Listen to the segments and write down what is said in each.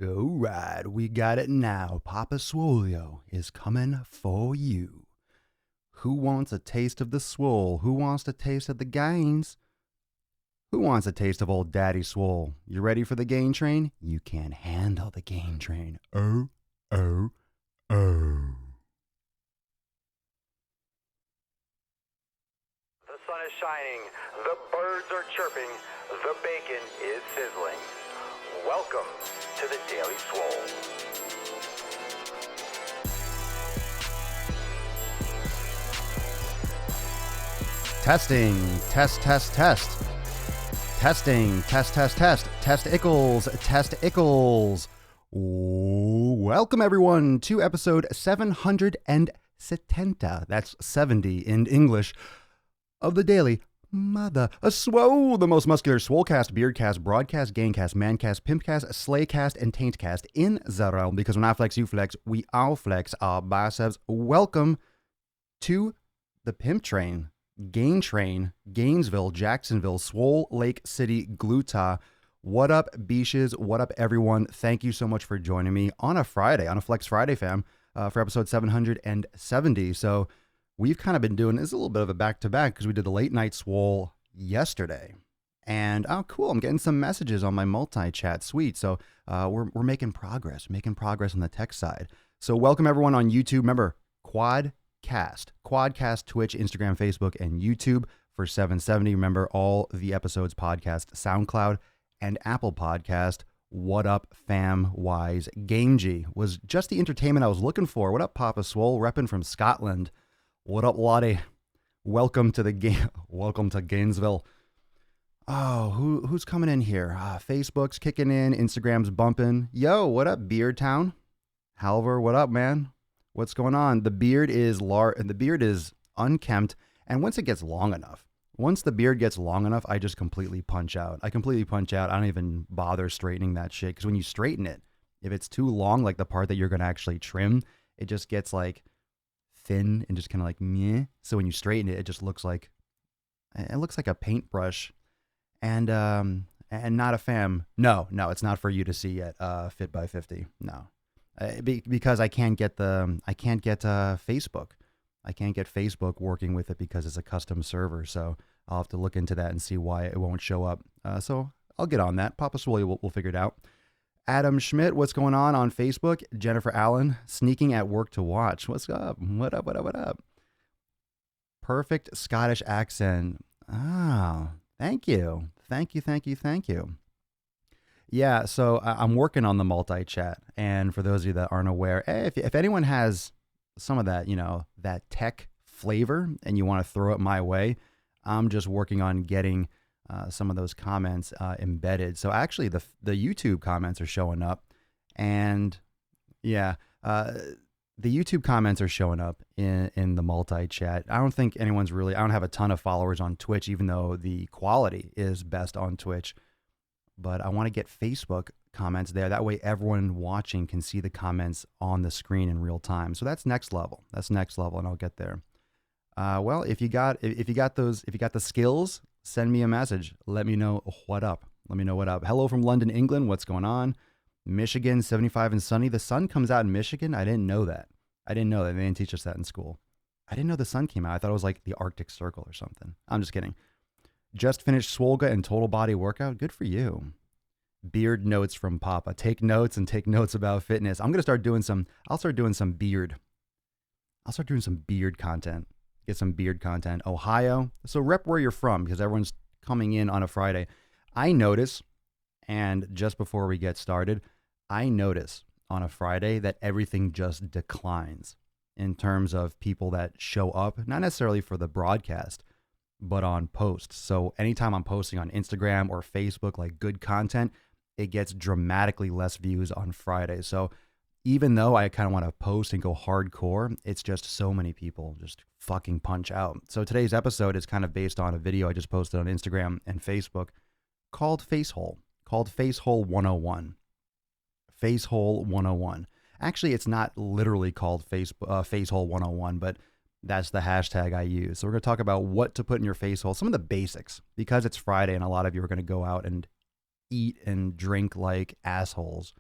All right, we got it now. Papa Swolio is coming for you. Who wants a taste of the swole? Who wants a taste of the gains? Who wants a taste of old Daddy Swole? You ready for the gain train? You can't handle the gain train. Oh, oh, oh. The sun is shining, the birds are chirping, the bacon is sizzling. Welcome to the Daily Swole. Testing, test, test, test. Testing, test, test, test. Test Ickles, test Ickles. Welcome everyone to episode 770. That's 70 in English of the Daily Mother a Swole, the most muscular swolecast, beardcast, broadcast, gaincast, mancast, pimpcast, slaycast, and taintcast in the realm. Because when I flex, you flex, we all flex our biceps. Welcome to the Pimp Train, Gain Train, Gainesville, Jacksonville, Swole Lake City, Gluta. What up, beaches? What up, everyone? Thank you so much for joining me on a Friday, on a Flex Friday, fam, for episode 770. So we've kind of been doing this a little bit of a back-to-back because we did the late night Swole yesterday. And, oh, cool, I'm getting some messages on my multi-chat. Sweet. So we're making progress on the tech side. So welcome, everyone, on YouTube. Remember, Quadcast, Twitch, Instagram, Facebook, and YouTube for 770. Remember, all the episodes podcast, SoundCloud, and Apple Podcast. What up, fam wise? Game G was just the entertainment I was looking for. What up, Papa Swole, repping from Scotland. What up, Lottie? Welcome to the game. Welcome to Gainesville. Oh, who's coming in here? Facebook's kicking in, Instagram's bumping. Yo, what up, Beard Town? Halver, what up, man? What's going on? The beard is unkempt, and once it gets long enough, I just completely punch out. I don't even bother straightening that shit, because when you straighten it, if it's too long, like the part that you're going to actually trim, it just gets like thin and just kind of like meh. So when you straighten it, it just looks like a paintbrush, and not a fam. No, it's not for you to see yet. Fit by 50. No, because I can't get Facebook. I can't get Facebook working with it because it's a custom server. So I'll have to look into that and see why it won't show up. So I'll get on that. Papa Swoley will figure it out. Adam Schmidt, what's going on Facebook? Jennifer Allen, sneaking at work to watch. What's up? What up? Perfect Scottish accent. Oh, thank you. Yeah, so I'm working on the multi-chat. And for those of you that aren't aware, if anyone has some of that, that tech flavor and you want to throw it my way, I'm just working on getting some of those comments embedded. So actually the YouTube comments are showing up, and yeah, the YouTube comments are showing up in the multi-chat. I don't have a ton of followers on Twitch, even though the quality is best on Twitch, but I want to get Facebook comments there. That way everyone watching can see the comments on the screen in real time. So that's next level, and I'll get there. Well, if you got the skills, send me a message. Let me know what up. Hello from London, England. What's going on? Michigan, 75 and sunny. The sun comes out in Michigan. I didn't know that. They didn't teach us that in school. I didn't know the sun came out. I thought it was like the Arctic Circle or something. I'm just kidding. Just finished Swolga and total body workout. Good for you. Beard notes from Papa. Take notes about fitness. I'll start doing some beard content. Get some beard content. Ohio. So rep where you're from, because everyone's coming in on a Friday. I notice, and just before we get started, I notice on a Friday that everything just declines in terms of people that show up, not necessarily for the broadcast, but on posts. So anytime I'm posting on Instagram or Facebook, like good content, it gets dramatically less views on Friday. So even though I kind of want to post and go hardcore, it's just so many people just fucking punch out. So today's episode is kind of based on a video I just posted on Instagram and Facebook called FACEHOLE 101. FACEHOLE 101. Actually, it's not literally called FACEHOLE 101, but that's the hashtag I use. So we're going to talk about what to put in your face hole, some of the basics, because it's Friday and a lot of you are going to go out and eat and drink like assholes.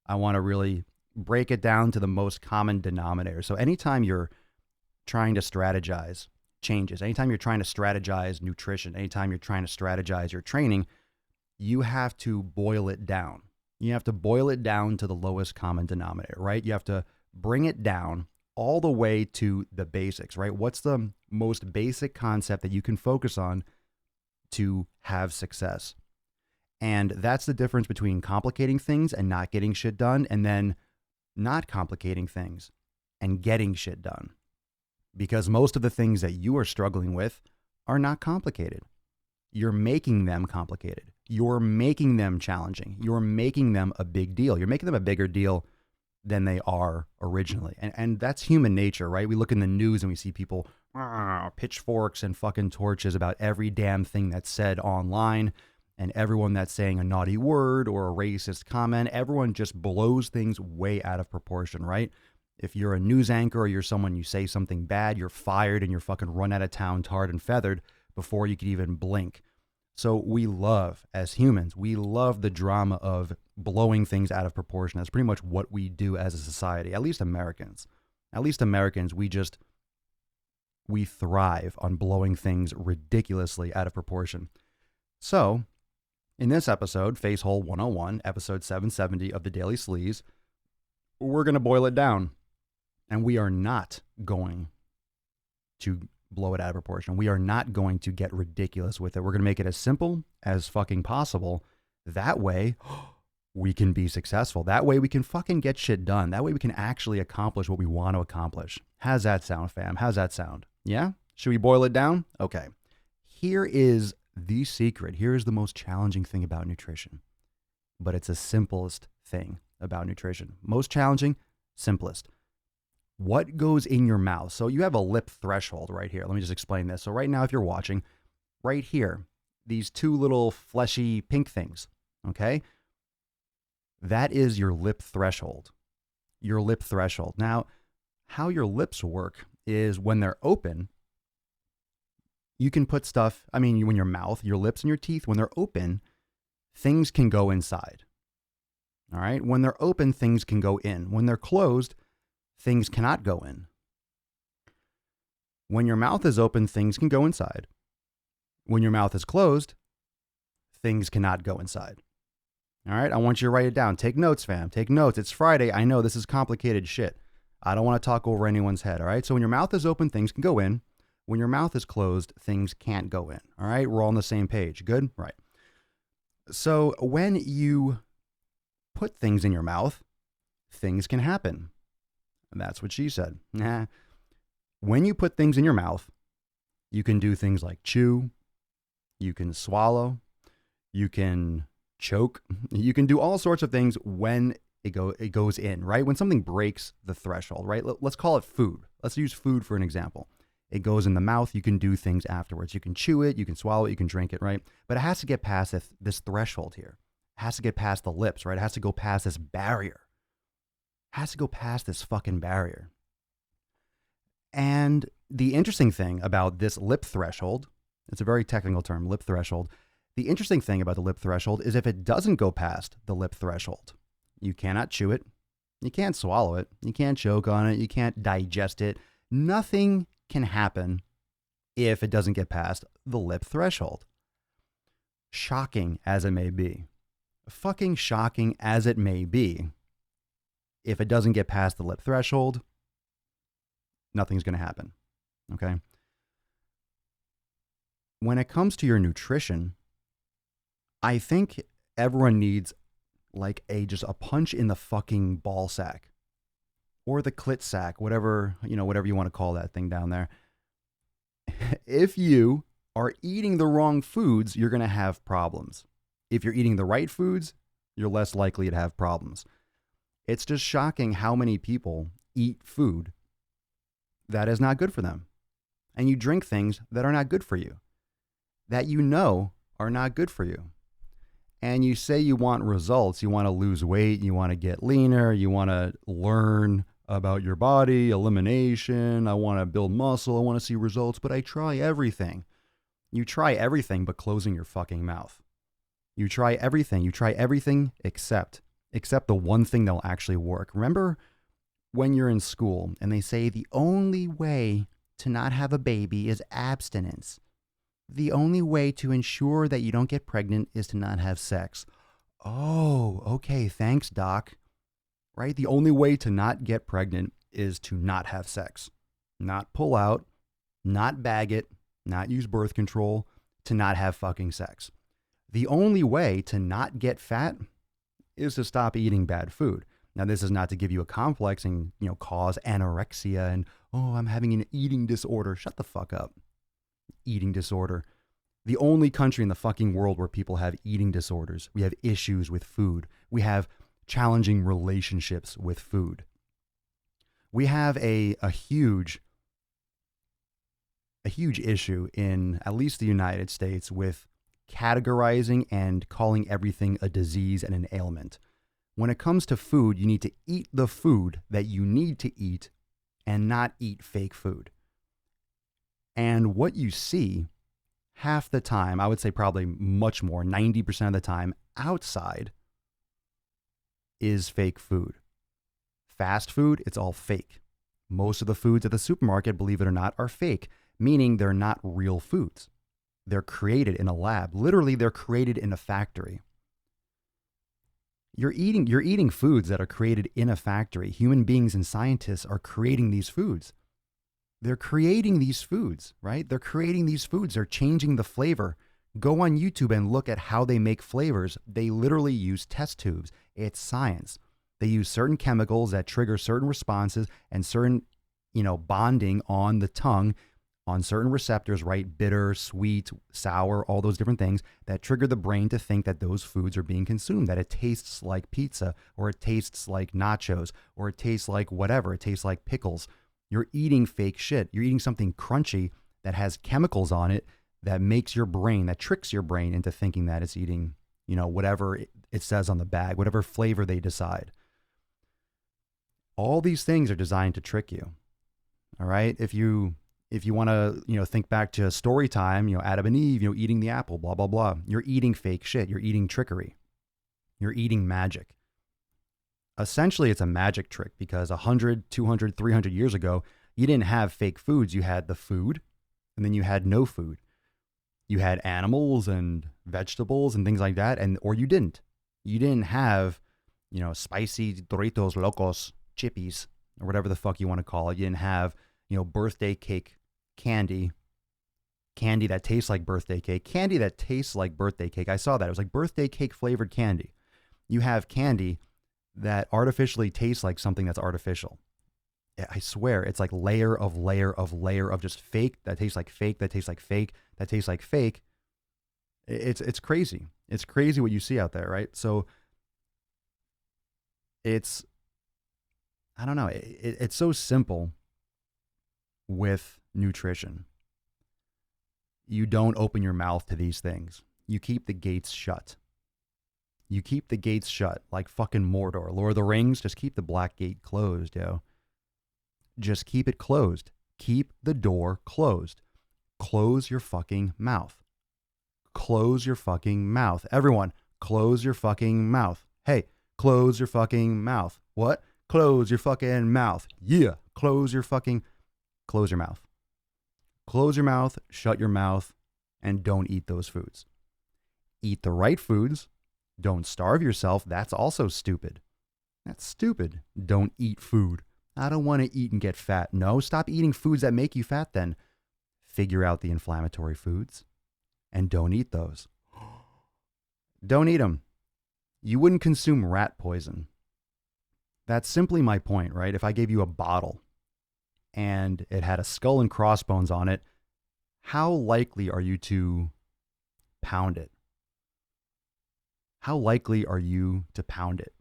I want to really break it down to the most common denominator. So anytime you're trying to strategize changes, anytime you're trying to strategize nutrition, anytime you're trying to strategize your training, you have to boil it down. You have to boil it down to the lowest common denominator, right? You have to bring it down all the way to the basics, right? What's the most basic concept that you can focus on to have success? And that's the difference between complicating things and not getting shit done, and then not complicating things and getting shit done. Because most of the things that you are struggling with are not complicated. You're making them complicated. You're making them challenging. You're making them a big deal. You're making them a bigger deal than they are originally. And that's human nature, right? We look in the news and we see people pitchforks and fucking torches about every damn thing that's said online, and everyone that's saying a naughty word or a racist comment. Everyone just blows things way out of proportion, right? If you're a news anchor or you're someone, you say something bad, you're fired and you're fucking run out of town, tarred and feathered before you could even blink. So we love, as humans, we love the drama of blowing things out of proportion. That's pretty much what we do as a society, at least Americans. At least Americans, we thrive on blowing things ridiculously out of proportion. So, in this episode, FACEHOLE 101, episode 770 of the Daily Sleaze, we're going to boil it down. And we are not going to blow it out of proportion. We are not going to get ridiculous with it. We're going to make it as simple as fucking possible. That way, we can be successful. That way, we can fucking get shit done. That way, we can actually accomplish what we want to accomplish. How's that sound, fam? How's that sound? Yeah? Should we boil it down? Okay. Here is the secret. Here is the most challenging thing about nutrition. But it's the simplest thing about nutrition. Most challenging, simplest. What goes in your mouth? So you have a lip threshold right here. Let me just explain this. So right now, if you're watching, right here, these two little fleshy pink things, okay? That is your lip threshold. Your lip threshold. Now, how your lips work is when they're open, you can put stuff, when your mouth, your lips and your teeth, when they're open, things can go inside. All right? When they're open, things can go in. When they're closed, things cannot go in. When your mouth is open, things can go inside. When your mouth is closed, things cannot go inside. All right? I want you to write it down. Take notes, fam. Take notes. It's Friday. I know this is complicated shit. I don't want to talk over anyone's head. All right? So when your mouth is open, things can go in. When your mouth is closed, things can't go in. All right? We're all on the same page. Good? Right. So when you put things in your mouth, things can happen. And that's what she said. When you put things in your mouth, you can do things like chew, you can swallow, you can choke, you can do all sorts of things when it goes in, right? When something breaks the threshold, right? Let's call it food. Let's use food for an example. It goes in the mouth, you can do things afterwards. You can chew it, you can swallow it, you can drink it, right? But it has to get past this threshold here. It has to get past the lips, right? It has to go past this barrier. Has to go past this fucking barrier. And the interesting thing about this lip threshold, it's a very technical term, lip threshold. The interesting thing about the lip threshold is if it doesn't go past the lip threshold, you cannot chew it, you can't swallow it, you can't choke on it, you can't digest it. Nothing can happen if it doesn't get past the lip threshold. Shocking as it may be, fucking shocking as it may be, if it doesn't get past the lip threshold, nothing's going to happen, okay? When it comes to your nutrition, I think everyone needs like just a punch in the fucking ball sack or the clit sack, whatever you want to call that thing down there. If you are eating the wrong foods, you're going to have problems. If you're eating the right foods, you're less likely to have problems. It's just shocking how many people eat food that is not good for them. And you drink things that are not good for you, that you know are not good for you. And you say you want results, you want to lose weight, you want to get leaner, you want to learn about your body, elimination, I want to build muscle, I want to see results, but I try everything. You try everything but closing your fucking mouth. You try everything except except the one thing that'll actually work. Remember when you're in school and they say the only way to not have a baby is abstinence. The only way to ensure that you don't get pregnant is to not have sex. Oh, okay, thanks, doc. Right? The only way to not get pregnant is to not have sex, not pull out, not bag it, not use birth control, to not have fucking sex. The only way to not get fat is to stop eating bad food. Now, this is not to give you a complex and, cause anorexia and, oh, I'm having an eating disorder. Shut the fuck up. Eating disorder. The only country in the fucking world where people have eating disorders. We have issues with food. We have challenging relationships with food. We have a huge issue in at least the United States with categorizing and calling everything a disease and an ailment. When it comes to food, you need to eat the food that you need to eat and not eat fake food. And what you see half the time, I would say probably much more, 90% of the time outside, is fake food. Fast food, it's all fake. Most of the foods at the supermarket, believe it or not, are fake, meaning they're not real foods. They're created in a lab. Literally, they're created in a factory. You're eating foods that are created in a factory. Human beings and scientists are creating these foods. They're creating these foods, right? They're creating these foods. They're changing the flavor. Go on YouTube and look at how they make flavors. They literally use test tubes. It's science. They use certain chemicals that trigger certain responses and certain, bonding on the tongue on certain receptors, right? Bitter, sweet, sour, all those different things that trigger the brain to think that those foods are being consumed, that it tastes like pizza, or it tastes like nachos, or it tastes like whatever. It tastes like pickles. You're eating fake shit. You're eating something crunchy that has chemicals on it that makes your brain, that tricks your brain into thinking that it's eating, whatever it says on the bag, whatever flavor they decide. All these things are designed to trick you. All right? If you want to, think back to story time, Adam and Eve, eating the apple, blah, blah, blah. You're eating fake shit. You're eating trickery. You're eating magic. Essentially, it's a magic trick because 100, 200, 300 years ago, you didn't have fake foods. You had the food, and then you had no food. You had animals and vegetables and things like that, or you didn't. You didn't have, spicy Doritos Locos chippies or whatever the fuck you want to call it. You didn't have, birthday cake candy that tastes like birthday cake, candy that tastes like birthday cake. I saw that. It was like birthday cake flavored candy. You have candy that artificially tastes like something that's artificial. I swear, it's like layer of layer of layer of just fake that tastes like fake, that tastes like fake, that tastes like fake. It's crazy. It's crazy what you see out there, right? So it's, I don't know, it's so simple with nutrition. You don't open your mouth to these things. You keep the gates shut. You keep the gates shut like fucking Mordor. Lord of the Rings, just keep the black gate closed, yo. Just keep it closed. Keep the door closed. Close your fucking mouth. Close your fucking mouth. Everyone, close your fucking mouth. Hey, close your fucking mouth. What? Close your fucking mouth. Yeah, close your mouth. Close your mouth, shut your mouth, and don't eat those foods. Eat the right foods. Don't starve yourself. That's also stupid. That's stupid. Don't eat food. I don't want to eat and get fat. No, stop eating foods that make you fat then. Figure out the inflammatory foods and don't eat those. Don't eat them. You wouldn't consume rat poison. That's simply my point, right? If I gave you a bottle and it had a skull and crossbones on it, how likely are you to pound it? How likely are you to pound it?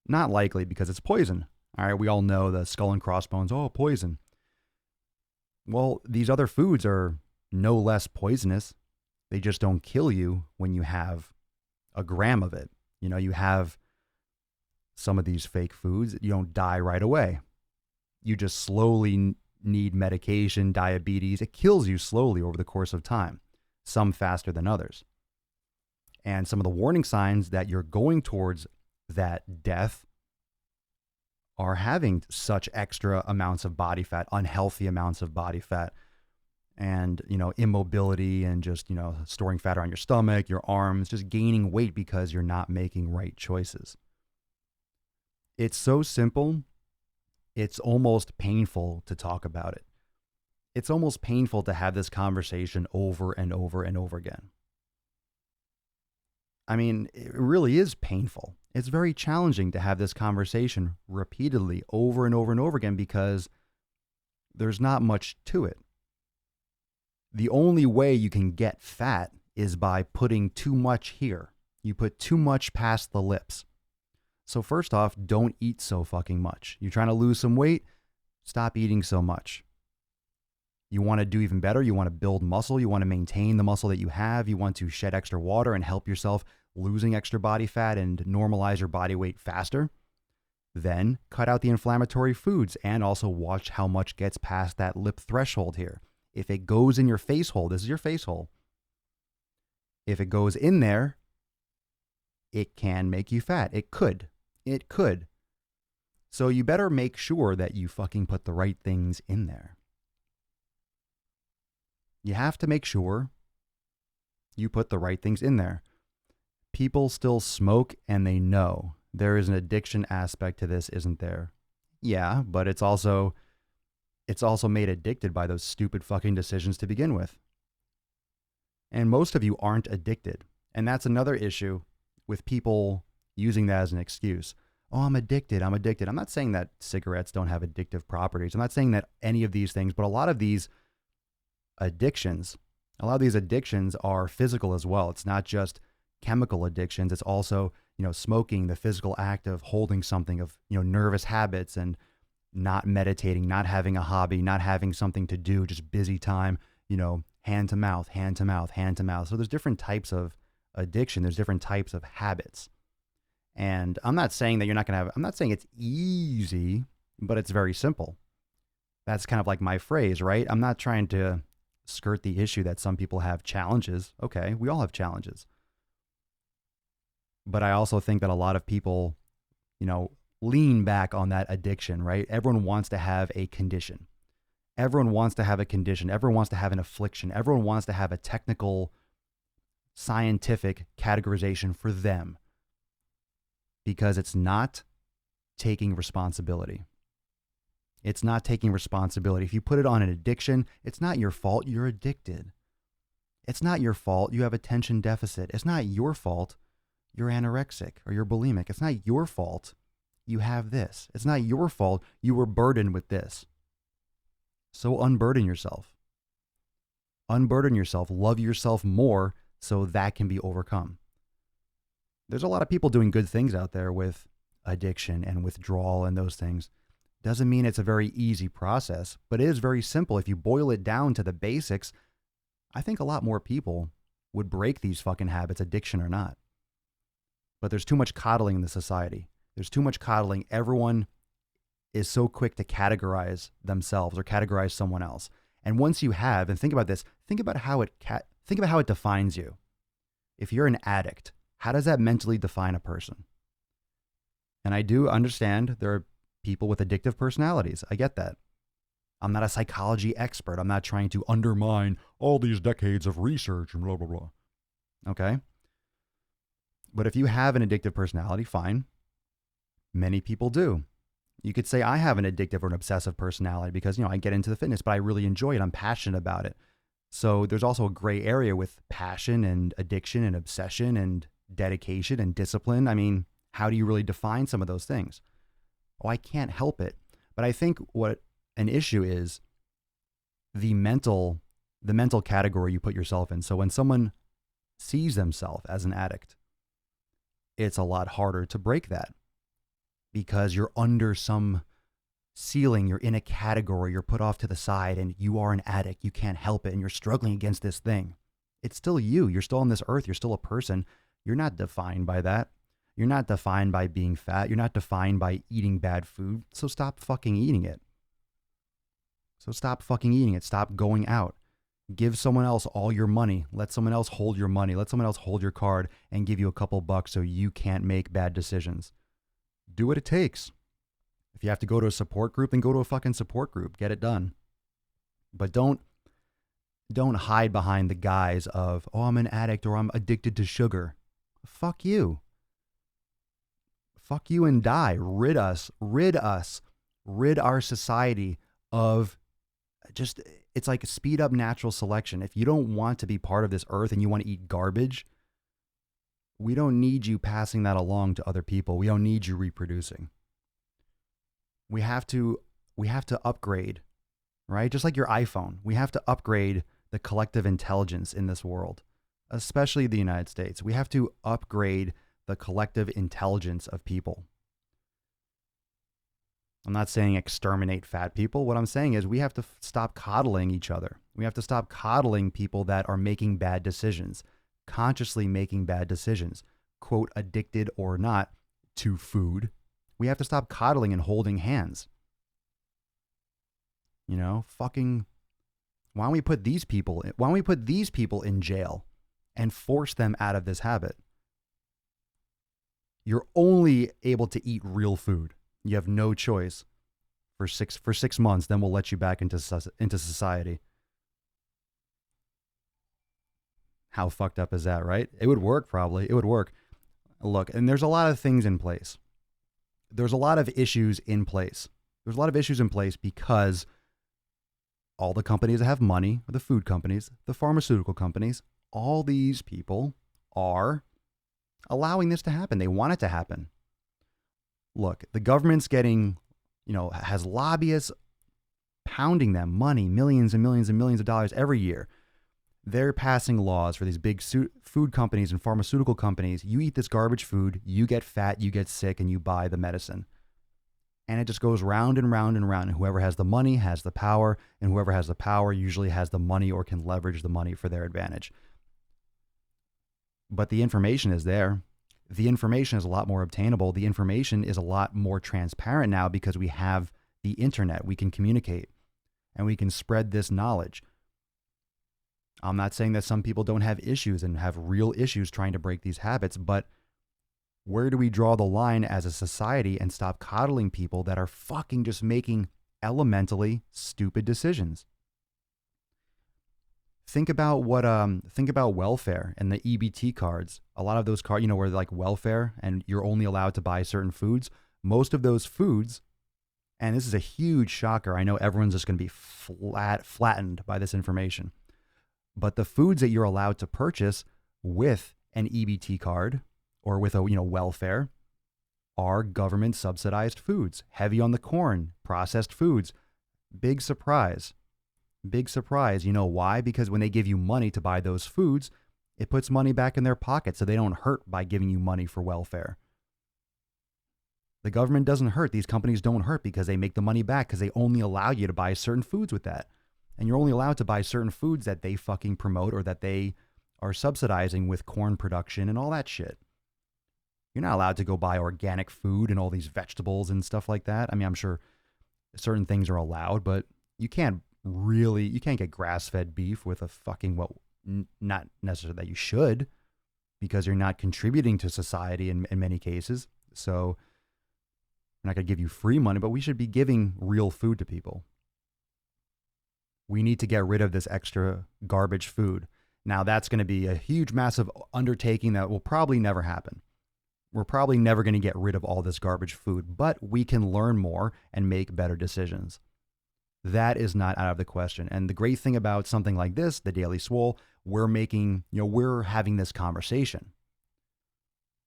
Not likely because it's poison. All right, we all know the skull and crossbones, oh, poison. Well, these other foods are no less poisonous. They just don't kill you when you have a gram of it. You have some of these fake foods, you don't die right away. You just slowly need medication, diabetes. It kills you slowly over the course of time, some faster than others. And some of the warning signs that you're going towards that death are having such extra amounts of body fat, unhealthy amounts of body fat, and, immobility and just, storing fat around your stomach, your arms, just gaining weight because you're not making right choices. It's so simple, it's almost painful to talk about it. It's almost painful to have this conversation over and over and over again. I mean, it really is painful. It's very challenging to have this conversation repeatedly over and over and over again because there's not much to it. The only way you can get fat is by putting too much here. You put too much past the lips. So first off, don't eat so fucking much. You're trying to lose some weight, stop eating so much. You want to do even better. You want to build muscle. You want to maintain the muscle that you have. You want to shed extra water and help yourself losing extra body fat and normalize your body weight faster. Then cut out the inflammatory foods and also watch how much gets past that lip threshold here. If it goes in your face hole, this is your face hole. If it goes in there, it can make you fat. It could. It could. So you better make sure that you fucking put the right things in there. You have to make sure you put the right things in there. People still smoke and they know. There is an addiction aspect to this, isn't there? Yeah, but it's also made addicted by those stupid fucking decisions to begin with. And most of you aren't addicted. And that's another issue with people using that as an excuse. Oh, I'm addicted. I'm addicted. I'm not saying that cigarettes don't have addictive properties. I'm not saying that any of these things, but a lot of these addictions are physical as well. It's not just chemical addictions. It's also, smoking, the physical act of holding something, of, nervous habits and not meditating, not having a hobby, not having something to do, just busy time, hand to mouth, hand to mouth, hand to mouth. So there's different types of addiction. There's different types of habits. And I'm not saying that I'm not saying it's easy, but it's very simple. That's kind of like my phrase, right? I'm not trying to skirt the issue that some people have challenges. Okay, we all have challenges. But I also think that a lot of people, lean back on that addiction, right? Everyone wants to have a condition. Everyone wants to have a condition. Everyone wants to have an affliction. Everyone wants to have a technical, scientific categorization for them because it's not taking responsibility. It's not taking responsibility. If you put it on an addiction, it's not your fault you're addicted. It's not your fault you have attention deficit. It's not your fault you're anorexic or you're bulimic. It's not your fault you have this. It's not your fault you were burdened with this. So unburden yourself. Unburden yourself. Love yourself more so that can be overcome. There's a lot of people doing good things out there with addiction and withdrawal and those things. Doesn't mean it's a very easy process, but it is very simple. If you boil it down to the basics, I think a lot more people would break these fucking habits, addiction or not. But there's too much coddling in the society. There's too much coddling. Everyone is so quick to categorize themselves or categorize someone else. And once you have, and think about this, think about how it defines you. If you're an addict, how does that mentally define a person? And I do understand there are people with addictive personalities. I get that. I'm not a psychology expert. I'm not trying to undermine all these decades of research and blah, blah, blah. Okay? But if you have an addictive personality, fine. Many people do. You could say I have an addictive or an obsessive personality because, I get into the fitness, but I really enjoy it. I'm passionate about it. So there's also a gray area with passion and addiction and obsession and dedication and discipline. I mean, how do you really define some of those things? Oh, I can't help it. But I think what an issue is the mental category you put yourself in. So when someone sees themselves as an addict, it's a lot harder to break that because you're under some ceiling, you're in a category, you're put off to the side and you are an addict, you can't help it and you're struggling against this thing. It's still you. You're still on this earth. You're still a person. You're not defined by that. You're not defined by being fat. You're not defined by eating bad food. So stop fucking eating it. Stop going out. Give someone else all your money. Let someone else hold your money. Let someone else hold your card and give you a couple bucks so you can't make bad decisions. Do what it takes. If you have to go to a support group, then go to a fucking support group. Get it done. But don't hide behind the guise of, oh, I'm an addict or I'm addicted to sugar. Fuck you. Fuck you and die. Rid our society of just, it's like speed up natural selection. If you don't want to be part of this earth and you want to eat garbage, we don't need you passing that along to other people. We don't need you reproducing. We have to upgrade, right? Just like your iPhone, we have to upgrade the collective intelligence in this world, especially the United States. We have to upgrade the collective intelligence of people. I'm not saying exterminate fat people. What I'm saying is we have to stop coddling each other. We have to stop coddling people that are making bad decisions, consciously making bad decisions, quote, addicted or not to food. We have to stop coddling and holding hands. You know, fucking, why don't we put these people in jail and force them out of this habit? You're only able to eat real food. You have no choice for 6 months. Then we'll let you back into society. How fucked up is that, right? It would work, probably. It would work. Look, and there's a lot of things in place. There's a lot of issues in place. There's a lot of issues in place because all the companies that have money, the food companies, the pharmaceutical companies, all these people are allowing this to happen. They want it to happen. Look, the government's getting, has lobbyists pounding them money, millions and millions and millions of dollars every year. They're passing laws for these big food companies and pharmaceutical companies. You eat this garbage food, you get fat, you get sick, and you buy the medicine. And it just goes round and round and round. And whoever has the money has the power, and whoever has the power usually has the money or can leverage the money for their advantage. But the information is there. The information is a lot more obtainable. The information is a lot more transparent now because we have the internet. We can communicate and we can spread this knowledge. I'm not saying that some people don't have issues and have real issues trying to break these habits, but where do we draw the line as a society and stop coddling people that are fucking just making elementally stupid decisions? Think about welfare and the EBT cards. A lot of those cards, where like welfare and you're only allowed to buy certain foods. Most of those foods, and this is a huge shocker. I know everyone's just going to be flattened by this information. But the foods that you're allowed to purchase with an EBT card or with a welfare are government subsidized foods, heavy on the corn, processed foods. Big surprise. Big surprise. You know why? Because when they give you money to buy those foods, it puts money back in their pocket so they don't hurt by giving you money for welfare. The government doesn't hurt. These companies don't hurt because they make the money back because they only allow you to buy certain foods with that. And you're only allowed to buy certain foods that they fucking promote or that they are subsidizing with corn production and all that shit. You're not allowed to go buy organic food and all these vegetables and stuff like that. I mean, I'm sure certain things are allowed, but you can't get grass-fed beef with a fucking, not necessarily that you should, because you're not contributing to society in many cases. So I'm not going to give you free money, but we should be giving real food to people. We need to get rid of this extra garbage food. Now, that's going to be a huge, massive undertaking that will probably never happen. We're probably never going to get rid of all this garbage food, but we can learn more and make better decisions. That is not out of the question. And the great thing about something like this, the Daily Swole, we're having this conversation.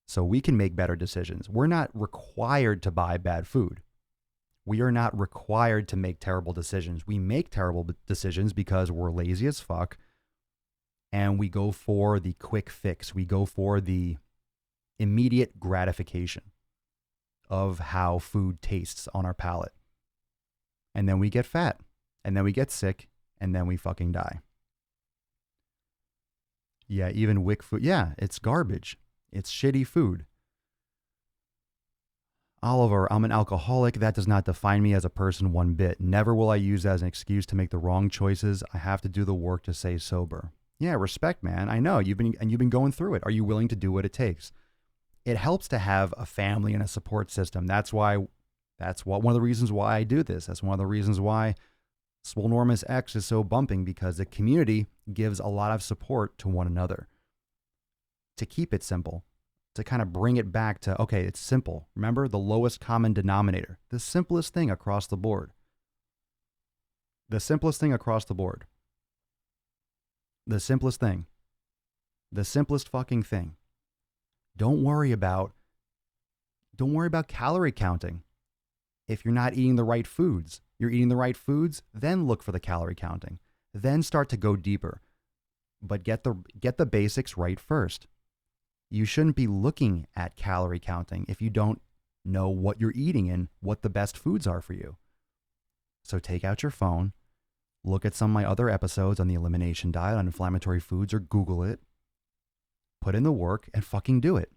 So we can make better decisions. We're not required to buy bad food. We are not required to make terrible decisions. We make terrible decisions because we're lazy as fuck and we go for the quick fix. We go for the immediate gratification of how food tastes on our palate. And then we get fat, and then we get sick, and then we fucking die. Yeah, even WIC food. Yeah, it's garbage. It's shitty food. Oliver, I'm an alcoholic. That does not define me as a person one bit. Never will I use that as an excuse to make the wrong choices. I have to do the work to stay sober. Yeah, respect, man. I know you've been going through it. Are you willing to do what it takes? it helps to have a family and a support system. One of the reasons why I do this. That's one of the reasons why Swolenormous X is so bumping, because the community gives a lot of support to one another. To keep it simple, to kind of bring it back to, okay, it's simple. Remember, the lowest common denominator, the simplest thing across the board. The simplest thing across the board. The simplest thing. The simplest fucking thing. Don't worry about calorie counting. If you're not eating the right foods, you're eating the right foods, then look for the calorie counting. Then start to go deeper. But get the basics right first. You shouldn't be looking at calorie counting if you don't know what you're eating and what the best foods are for you. So take out your phone, look at some of my other episodes on the elimination diet, on inflammatory foods, or Google it. Put in the work and fucking do it.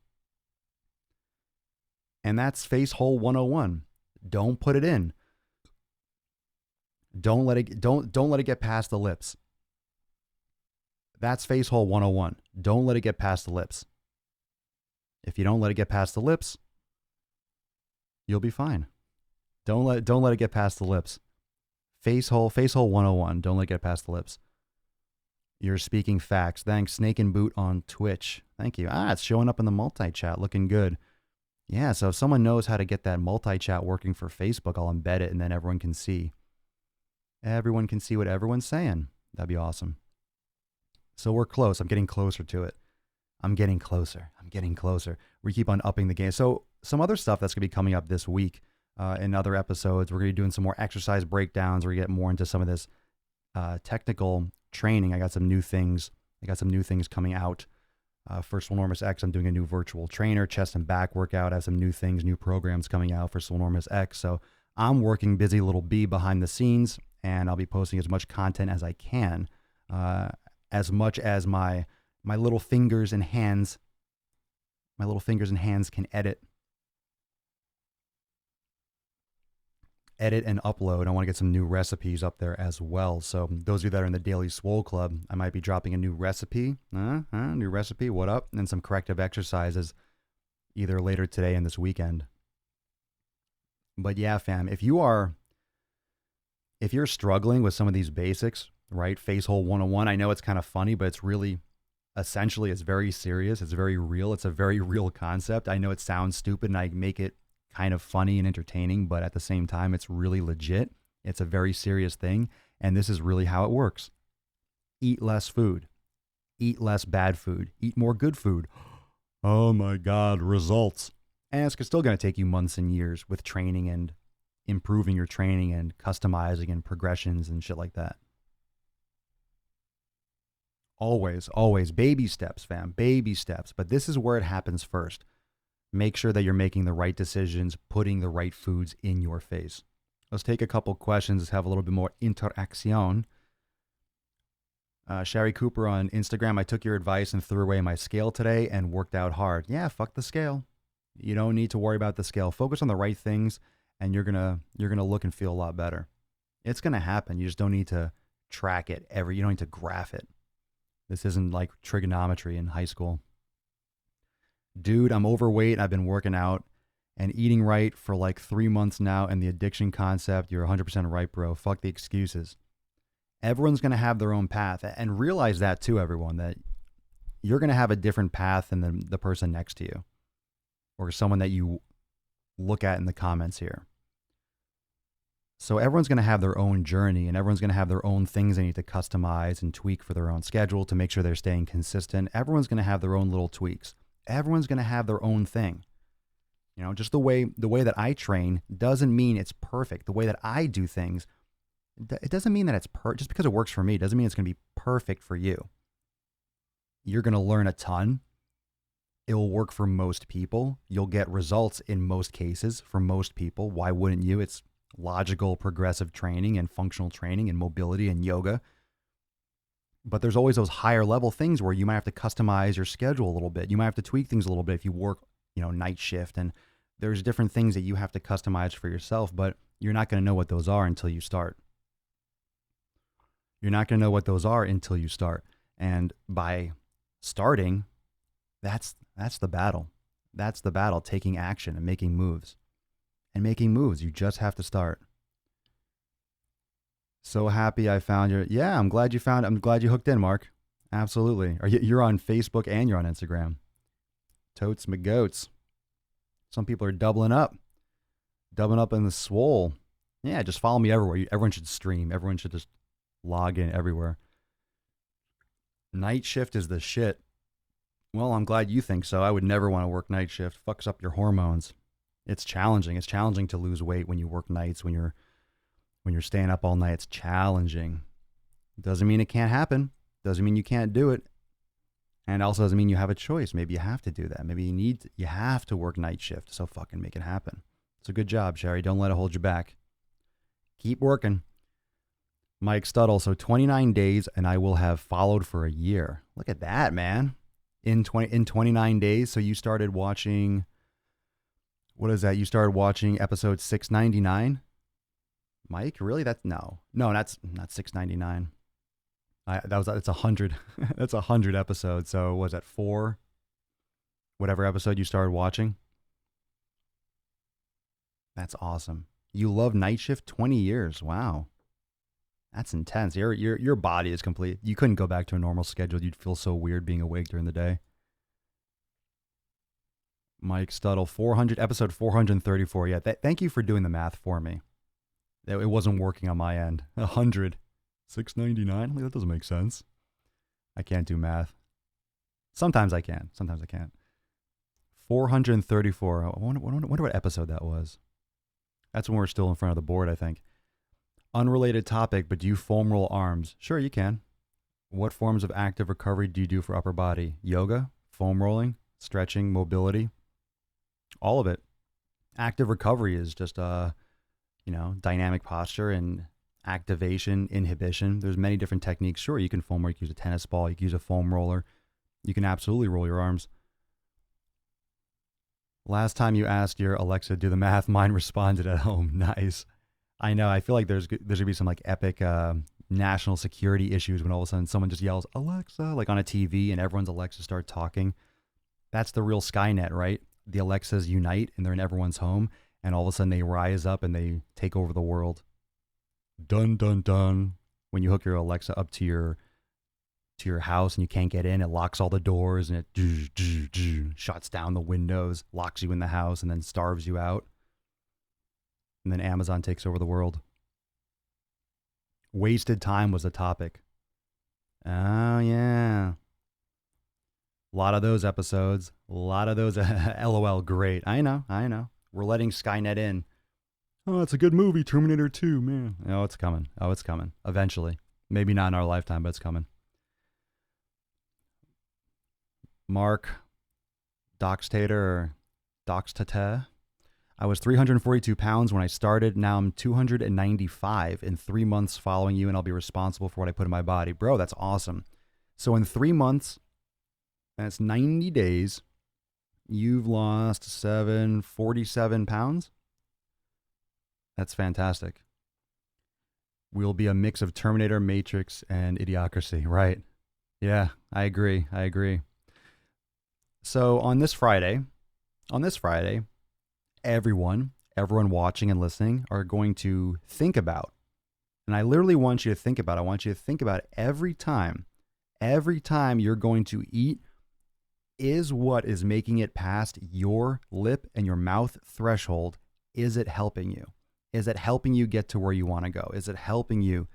And that's FACEHOLE 101. Don't put it in. Don't let it get past the lips. That's FACEHOLE 101. Don't let it get past the lips. If you don't let it get past the lips, you'll be fine. Don't let it get past the lips. FACEHOLE 101. Don't let it get past the lips. You're speaking facts. Thanks, Snake and Boot on Twitch. Thank you. It's showing up in the multi-chat. Looking good. Yeah, so if someone knows how to get that multi-chat working for Facebook, I'll embed it and then everyone can see. Everyone can see what everyone's saying. That'd be awesome. So we're close. I'm getting closer to it. I'm getting closer. We keep on upping the game. So some other stuff that's going to be coming up this week in other episodes. We're going to be doing some more exercise breakdowns. We're going to get more into some of this technical training. I got some new things coming out. For Swolenormous X, I'm doing a new virtual trainer, chest and back workout. I have some new things, new programs coming out for Swolenormous X. So I'm working busy little bee behind the scenes, and I'll be posting as much content as I can, as much as my little fingers and hands can edit and upload. I want to get some new recipes up there as well. So those of you that are in the Daily Swole Club, I might be dropping a new recipe. What up? And some corrective exercises either later today and this weekend. But yeah, fam, if you're struggling with some of these basics, right? FACEHOLE 101, I know it's kind of funny, but it's really, essentially, it's very serious. It's very real. It's a very real concept. I know it sounds stupid and I make it kind of funny and entertaining, but at the same time, it's really legit. It's a very serious thing. And this is really how it works. Eat less food. Eat less bad food. Eat more good food. Oh my God, results. And it's still going to take you months and years with training and improving your training and customizing and progressions and shit like that. Always, always baby steps, fam, baby steps. But this is where it happens first. Make sure that you're making the right decisions, putting the right foods in your face. Let's take a couple questions. Let's have a little bit more interaction. Sherry Cooper on Instagram, I took your advice and threw away my scale today and worked out hard. Yeah, fuck the scale. You don't need to worry about the scale. Focus on the right things and you're gonna look and feel a lot better. It's gonna happen. You just don't need to track it you don't need to graph it. This isn't like trigonometry in high school. Dude, I'm overweight. I've been working out and eating right for like 3 months now. And the addiction concept, you're 100% right, bro. Fuck the excuses. Everyone's going to have their own path. And realize that too, everyone, that you're going to have a different path than the person next to you or someone that you look at in the comments here. So everyone's going to have their own journey and everyone's going to have their own things they need to customize and tweak for their own schedule to make sure they're staying consistent. Everyone's going to have their own little tweaks. Everyone's going to have their own thing. You know, just the way that I train doesn't mean it's perfect. The way that I do things, it doesn't mean that it's just because it works for me, doesn't mean it's going to be perfect for you. You're going to learn a ton. It will work for most people. You'll get results in most cases for most people. Why wouldn't you? It's logical, progressive training and functional training and mobility and yoga. But there's always those higher level things where you might have to customize your schedule a little bit. You might have to tweak things a little bit if you work, night shift. And there's different things that you have to customize for yourself, but you're not going to know what those are until you start. You're not going to know what those are until you start. And by starting, that's the battle. That's the battle, taking action and making moves. And making moves, you just have to start. So happy I found you. Yeah, I'm glad you hooked in, Mark. Absolutely. You're on Facebook and you're on Instagram. Totes McGoats. Some people are doubling up in the Swole. Yeah, just follow me everywhere. Everyone should stream. Everyone should just log in everywhere. Night shift is the shit. Well, I'm glad you think so. I would never want to work night shift. Fucks up your hormones. It's challenging. It's challenging to lose weight when you work nights, when you're staying up all night. It's challenging. Doesn't mean it can't happen. Doesn't mean you can't do it. And also doesn't mean you have a choice. Maybe you have to do that. Maybe you have to work night shift. So fucking make it happen. It's a good job, Sherry. Don't let it hold you back. Keep working. Mike Studdle. So 29 days and I will have followed for a year. Look at that, man. In 29 days. So you started watching, what is that? You started watching episode 699. Mike, really? That's not 699. It's 100. That's 100 episodes. So was that 4? Whatever episode you started watching. That's awesome. You love night shift 20 years. Wow. That's intense. Your body is complete. You couldn't go back to a normal schedule. You'd feel so weird being awake during the day. Mike Studdle, episode 434. Yeah, thank you for doing the math for me. It wasn't working on my end. 100. 699? That doesn't make sense. I can't do math. Sometimes I can. Sometimes I can't. 434. I wonder what episode that was. That's when we're still in front of the board, I think. Unrelated topic, but do you foam roll arms? Sure, you can. What forms of active recovery do you do for upper body? Yoga, foam rolling, stretching, mobility, all of it. Active recovery is just dynamic posture and activation, inhibition. There's many different techniques. Sure, you can foam roll. You can use a tennis ball. You can use a foam roller. You can absolutely roll your arms. Last time you asked your Alexa to do the math, mine responded at home. Nice. I know. I feel like there's going to be some like epic national security issues when all of a sudden someone just yells, Alexa, like on a TV and everyone's Alexa start talking. That's the real Skynet, right? The Alexas unite and they're in everyone's home and all of a sudden they rise up and they take over the world. Dun, dun, dun. When you hook your Alexa up to your house and you can't get in, it locks all the doors and it shuts down the windows, locks you in the house and then starves you out. And then Amazon takes over the world. Wasted time was the topic. Oh, yeah. A lot of those episodes. A lot of those. LOL, great. I know. We're letting Skynet in. Oh, it's a good movie, Terminator 2, man. Oh, it's coming. Eventually. Maybe not in our lifetime, but it's coming. Mark Doxtator or Doxtata. I was 342 pounds when I started. Now I'm 295 in 3 months following you, and I'll be responsible for what I put in my body. Bro, that's awesome. So in 3 months, that's 90 days, you've lost 47 pounds. That's fantastic. We'll be a mix of Terminator, Matrix, and Idiocracy, right? Yeah, I agree. So on this Friday, everyone watching and listening are going to think about, and I literally want you to think about, every time you're going to eat is what is making it past your lip and your mouth threshold. Is it helping you? Is it helping you get to where you want to go? Is it helping you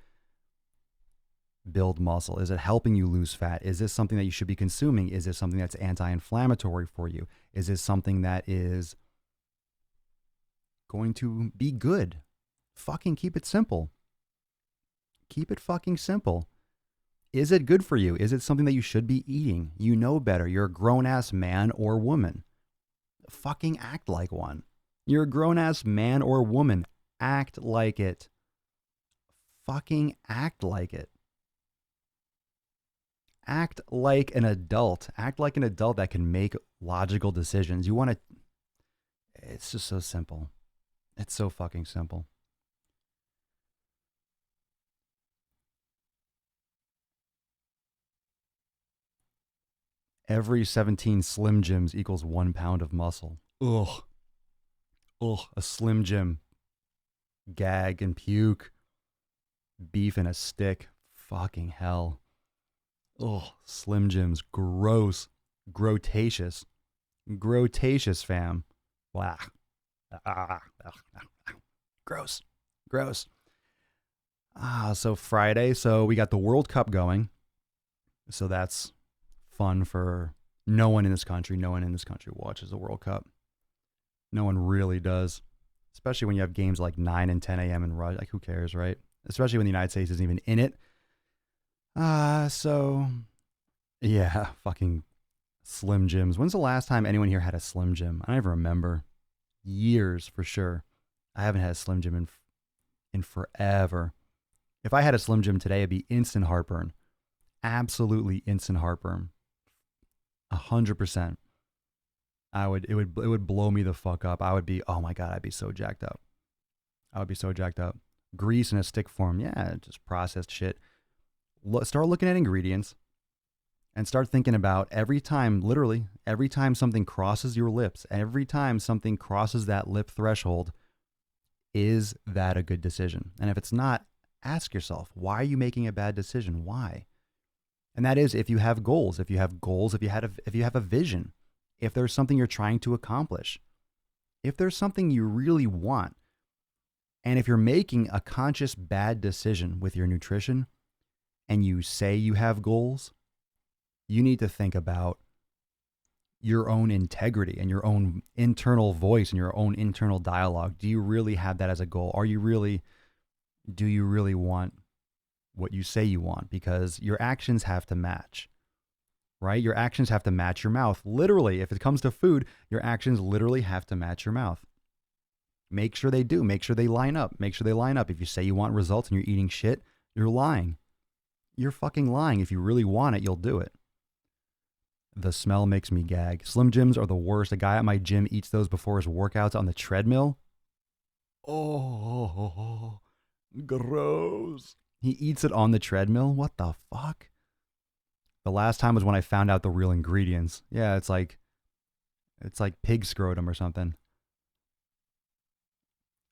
build muscle? Is it helping you lose fat? Is this something that you should be consuming? Is this something that's anti-inflammatory for you? Is this something that is going to be good? Fucking keep it simple. Keep it fucking simple. Is it good for you? Is it something that you should be eating? You know better. You're a grown-ass man or woman. Fucking act like one. You're a grown-ass man or woman. Act like it. Fucking act like it. Act like an adult. Act like an adult that can make logical decisions. It's just so simple. It's so fucking simple. Every 17 Slim Jims equals 1 pound of muscle. Ugh. Ugh. A Slim Jim. Gag and puke. Beef in a stick. Fucking hell. Ugh. Slim Jims. Gross. Grotatious. Grotatious, fam. Wow. Gross. Gross. So Friday. So we got the World Cup going. So that's fun for no one in this country. No one in this country watches the World Cup. No one really does. Especially when you have games like 9 and 10 a.m. in Russia. Like, who cares, right? Especially when the United States isn't even in it. So, yeah, fucking Slim Jims. When's the last time anyone here had a Slim Jim? I don't even remember. Years, for sure. I haven't had a Slim Jim in forever. If I had a Slim Jim today, it'd be instant heartburn. Absolutely instant heartburn. 100%. It would blow me the fuck up. I would be, oh my God, I'd be so jacked up. I would be so jacked up. Grease in a stick form. Yeah, just processed shit. Start looking at ingredients and start thinking about every time something crosses your lips, every time something crosses that lip threshold, is that a good decision? And if it's not, ask yourself, why are you making a bad decision? Why? And that is if you have goals, if you have a vision, if there's something you're trying to accomplish, if there's something you really want, and if you're making a conscious bad decision with your nutrition and you say you have goals, you need to think about your own integrity and your own internal voice and your own internal dialogue. Do you really have that as a goal? Do you really want what you say you want? Because your actions have to match, right? Your actions have to match your mouth. Literally, if it comes to food, your actions literally have to match your mouth. Make sure they do. Make sure they line up. Make sure they line up. If you say you want results and you're eating shit, you're lying. You're fucking lying. If you really want it, you'll do it. The smell makes me gag. Slim Jims are the worst. A guy at my gym eats those before his workouts on the treadmill. Oh, gross. He eats it on the treadmill? What the fuck? The last time was when I found out the real ingredients. Yeah, it's like pig scrotum or something.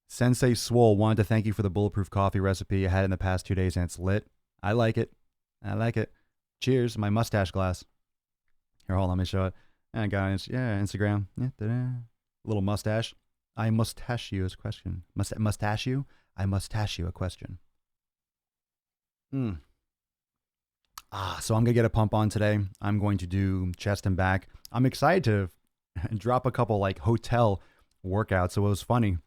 Sensei Swole wanted to thank you for the bulletproof coffee recipe. I had it in the past 2 days and it's lit. I like it. Cheers, my mustache glass. Here, hold on, let me show it. And guys, yeah, Instagram. Yeah, ta-da. Little mustache. I mustache you a question. Mustache you? I mustache you a question. So I'm going to get a pump on today. I'm going to do chest and back. I'm excited to drop a couple like hotel workouts. So it was funny.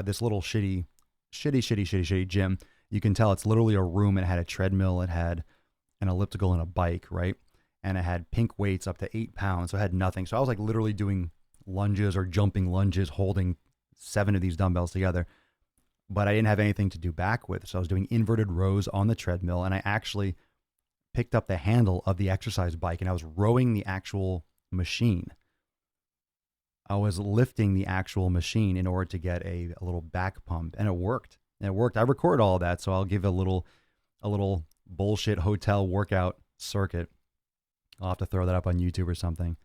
This little shitty gym. You can tell it's literally a room. It had a treadmill. It had an elliptical and a bike, right? And it had pink weights up to 8 pounds. So it had nothing. So I was like literally doing lunges or jumping lunges, holding 7 of these dumbbells together. But I didn't have anything to do back with. So I was doing inverted rows on the treadmill. And I actually picked up the handle of the exercise bike and I was rowing the actual machine. I was lifting the actual machine in order to get a little back pump. And it worked. I recorded all of that. So I'll give a little bullshit hotel workout circuit. I'll have to throw that up on YouTube or something.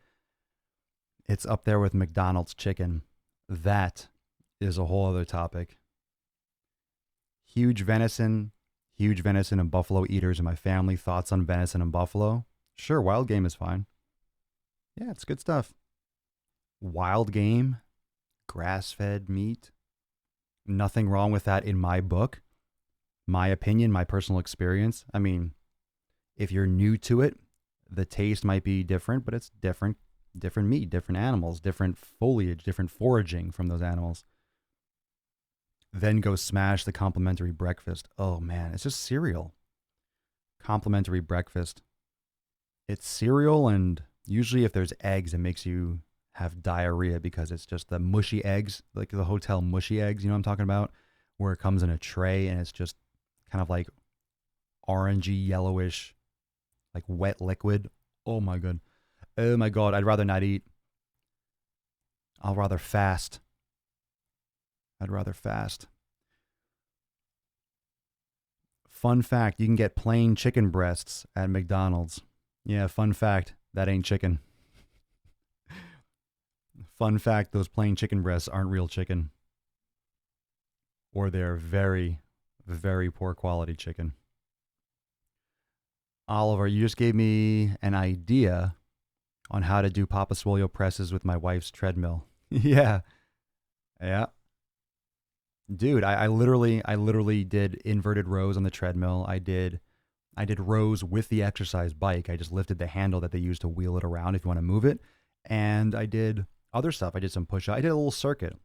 It's up there with McDonald's chicken. That is a whole other topic. Huge venison and buffalo eaters in my family. Thoughts on venison and buffalo? Sure, wild game is fine. Yeah, it's good stuff. Wild game, grass-fed meat. Nothing wrong with that in my book. My opinion, my personal experience. I mean, if you're new to it, the taste might be different, but it's different meat, different animals, different foliage, different foraging from those animals. Then go smash the complimentary breakfast. Oh man, it's just cereal. Complimentary breakfast. It's cereal, and usually if there's eggs, it makes you have diarrhea because it's just the mushy eggs, like the hotel mushy eggs, you know what I'm talking about? Where it comes in a tray and it's just kind of like orangey, yellowish, like wet liquid. Oh my God. Oh my God. I'd rather not eat. I'd rather fast. Fun fact, you can get plain chicken breasts at McDonald's. Yeah, fun fact. That ain't chicken. Fun fact, those plain chicken breasts aren't real chicken. Or they're very, very poor quality chicken. Oliver, you just gave me an idea on how to do Papa Swole presses with my wife's treadmill. Yeah. Dude, I literally did inverted rows on the treadmill. I did rows with the exercise bike. I just lifted the handle that they use to wheel it around if you want to move it. And I did other stuff. I did some push-ups. I did a little circuit.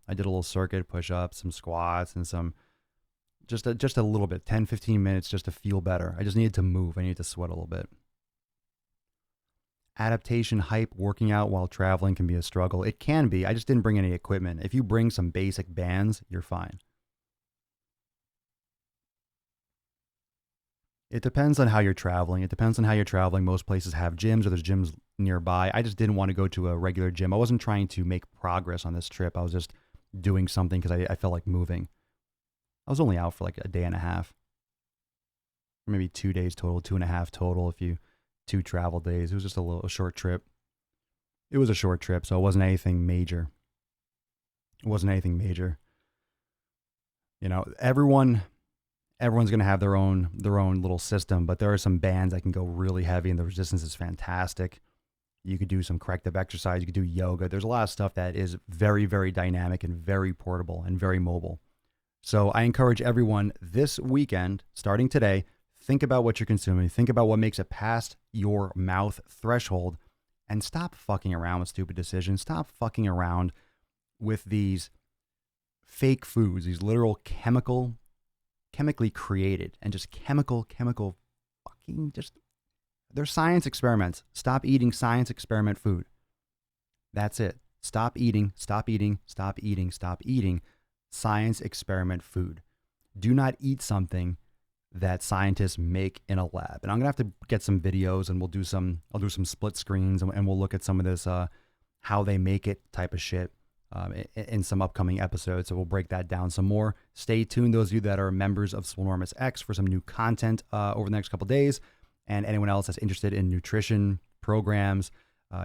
Push-ups, some squats, and some just a little bit, 10, 15 minutes just to feel better. I just needed to move. I needed to sweat a little bit. Adaptation hype, working out while traveling can be a struggle. It can be. I just didn't bring any equipment. If you bring some basic bands, you're fine. It depends on how you're traveling. Most places have gyms or there's gyms nearby. I just didn't want to go to a regular gym. I wasn't trying to make progress on this trip. I was just doing something because I felt like moving. I was only out for like a day and a half. Maybe 2 days total, 2.5 total if you 2 travel days. It was just a short trip. It was a short trip, so it wasn't anything major. You know, everyone's going to have their own little system, but there are some bands that can go really heavy and the resistance is fantastic. You could do some corrective exercise. You could do yoga. There's a lot of stuff that is very, very dynamic and very portable and very mobile. So I encourage everyone this weekend, starting today, think about what you're consuming. Think about what makes it past your mouth threshold and stop fucking around with stupid decisions. Stop fucking around with these fake foods, these literal chemically created and just chemical fucking they're science experiments. Stop eating science experiment food. That's it. Stop eating science experiment food. Do not eat something that scientists make in a lab. And I'm going to have to get some videos and I'll do some split screens and we'll look at some of this, how they make it type of shit in some upcoming episodes. So we'll break that down some more. Stay tuned, those of you that are members of Swolenormous X, for some new content over the next couple of days. And anyone else that's interested in nutrition programs,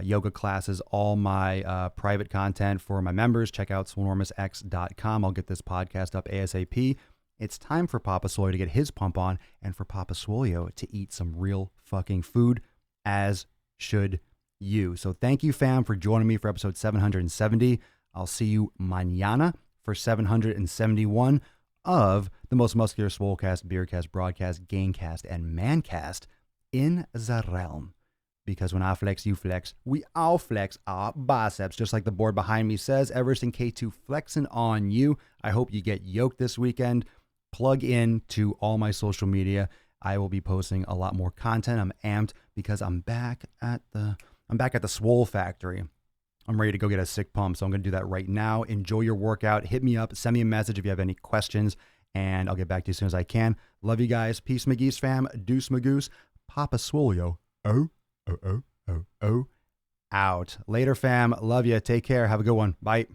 yoga classes, all my private content for my members, check out swolenormousx.com. I'll get this podcast up ASAP. It's time for Papa Swole to get his pump on and for Papa Swole to eat some real fucking food, as should you. So thank you, fam, for joining me for episode 770. I'll see you mañana for 771 of the most muscular Swolecast, Beercast, Broadcast, Gamecast, and Mancast in the realm. Because when I flex, you flex. We all flex our biceps, just like the board behind me says. Everest and K2 flexing on you. I hope you get yoked this weekend. Plug in to all my social media. I will be posting a lot more content. I'm amped because I'm back at the Swole factory. I'm ready to go get a sick pump, so I'm going to do that right now. Enjoy your workout. Hit me up. Send me a message if you have any questions, and I'll get back to you as soon as I can. Love you guys. Peace, McGee's fam. Deuce, Magoose. Papa Swole, yo. Oh. Out. Later, fam. Love you. Take care. Have a good one. Bye.